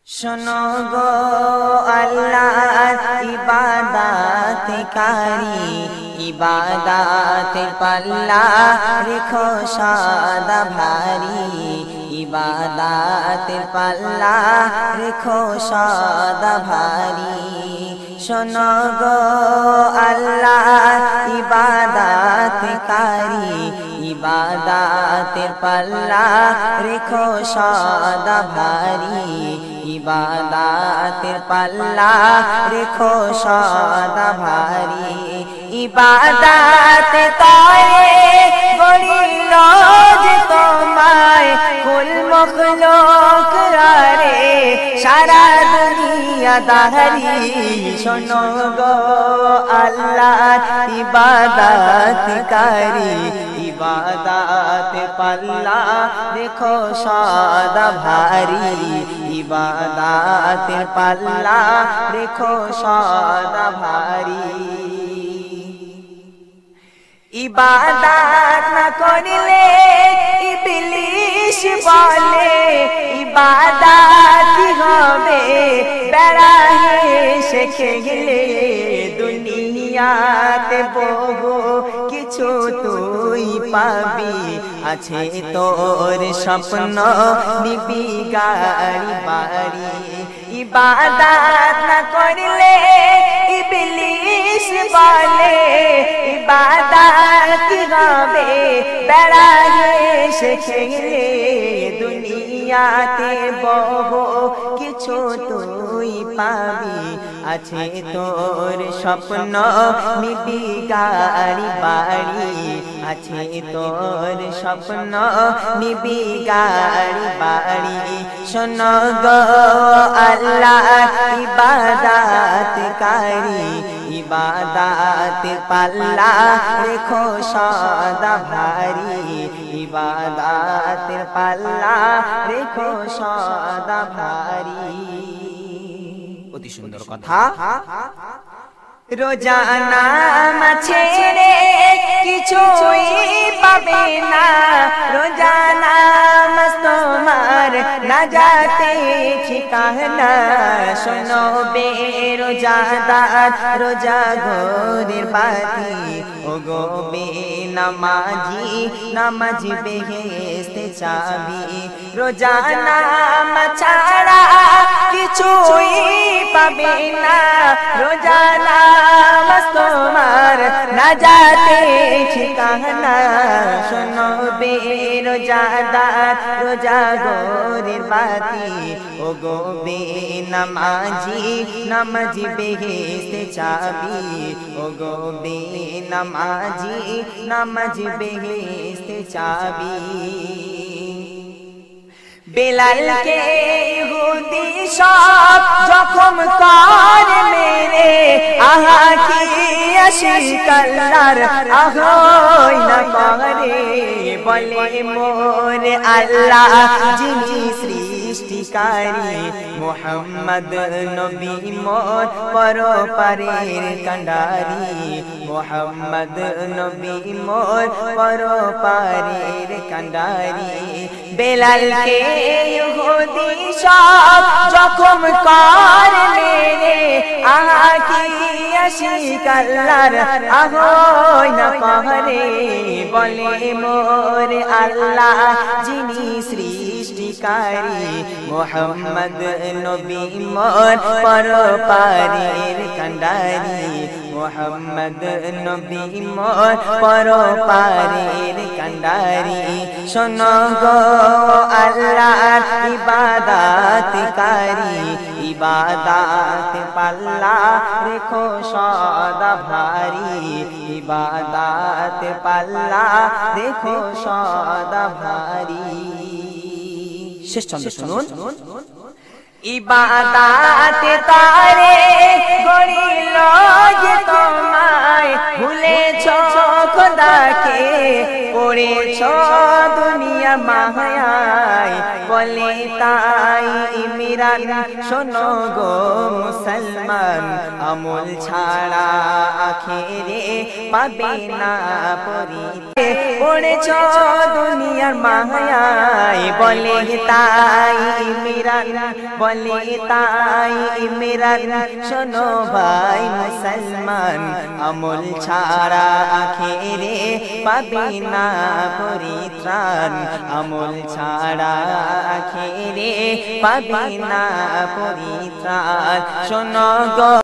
শোনো গো আল্লাহর ইবাদতকারী, ইবাদতের পাল্লা রেখো সদা ভারী, ইবাদতের পাল্লা রেখো সদা ভারী। শোনো গো আল্লাহর ইবাদতকারী, ইবাদতের পাল্লা রেখো সদা ভারী, ইবাদতের পাল্লা রেখো সদা ভারী। ইবাদত করে গড়িল যে তোমায় কুল মখলুক রে সারা দুনিয়া দারি। শোনো গো আল্লাহর ইবাদতকারী, ইবাদত পাল্লা রেখো সদা ভারী, ইবাদত পাল্লা রেখো সদা ভারী। ইবাদত না করলে ইবলিশ বলে ইবাদত হবে বেড়া হেসে খেলে। দুনিয়াতে বহু কিছু তুই পাবি, আছে তোর স্বপ্ন নিবি গাড়ি বাড়ি। ইবাদত না করলে ইবলিশ বলে ইবাদত হবে বেড়া হেসে খেলে। দুনিয়াতে বহু কিছু তুই পাবি, আছে তোর স্বপ্ন নিবি গাড়ি বাড়ি, আছে তোর স্বপ্ন নিবি গাড়ি বাড়ি। শোনো গো আল্লাহর ইবাদতকারী, ইবাদত পাল্লা রেখো সদা ভারী, ইবাদত পাল্লা রেখো সদা ভারী। অতি সুন্দর কথা। রোজা নামাজ ছেড়ে কিছুই পাবে না, রোজা নামাজ তোমার নাজাতে ঠিকানা। শোনো বে রোজাদার রোজা ঘরের বাতি, ও গো বে নামাজি নামাজ বেহেশতে চাবি। রোজা নামাজ ছাড়া কিছুই পাবে না, রোজা নামাজ তোমার নাজাতে ঠিকানা। শোনো বে রোজাদার রোজা ঘরের বাতি, ও গো বে নামাজি নামাজ বেহেশতে চাবি, ও গো বে নামাজি নামাজ বেহেশতে চাবি। বেলালকে ইহুদি সব জখম করে মেরে, আহা কি আশিক আল্লাহর আহই না করে। বলে মোর আল্লাহ যিনি সৃষ্টিকারী, মুহাম্মদ নবী মোর পরপারের কান্ডারি, মুহাম্মদ নবী মোর পরপারের কান্ডারি। বেলালকে ইহুদি সব জখম করে মেরে, আহা কি আশিক আল্লাহর আহই না করে। বলে মোর আল্লাহ যিনি সৃষ্টিকারী, মুহাম্মদ নবী মোর পরপারের কান্ডারি, মুহাম্মদ নবী মোর পরপারের কান্ডারি। শোনো গো আল্লাহর ইবাদতকারী, ইবাদত পাল্লা রেখো সদা ভারী, ইবাদত পাল্লা রেখো সদা ভারী। শেষ ছন্দ শুনুন। ইবাদত তারে গড়িল যে তোমায়, ভুলেছ খোদাকে পড়েছ দুনিয়া মায়ায়। বলে তাই ইমরান শোনো গো মুসলমান, আমল ছাড়া আখেরে পাবে না পরিতে। পড়েছ দুনিয়ার মায়ায় বলে তাই ইমরান বলে তাই ইমরান শোনো ভাই মুসলমান আমল ছাড়া আখেরে পাবে না পরিত্রাণ আমল ছাড়া আখেরে পাবে না পরিত্রাণ শোনো গো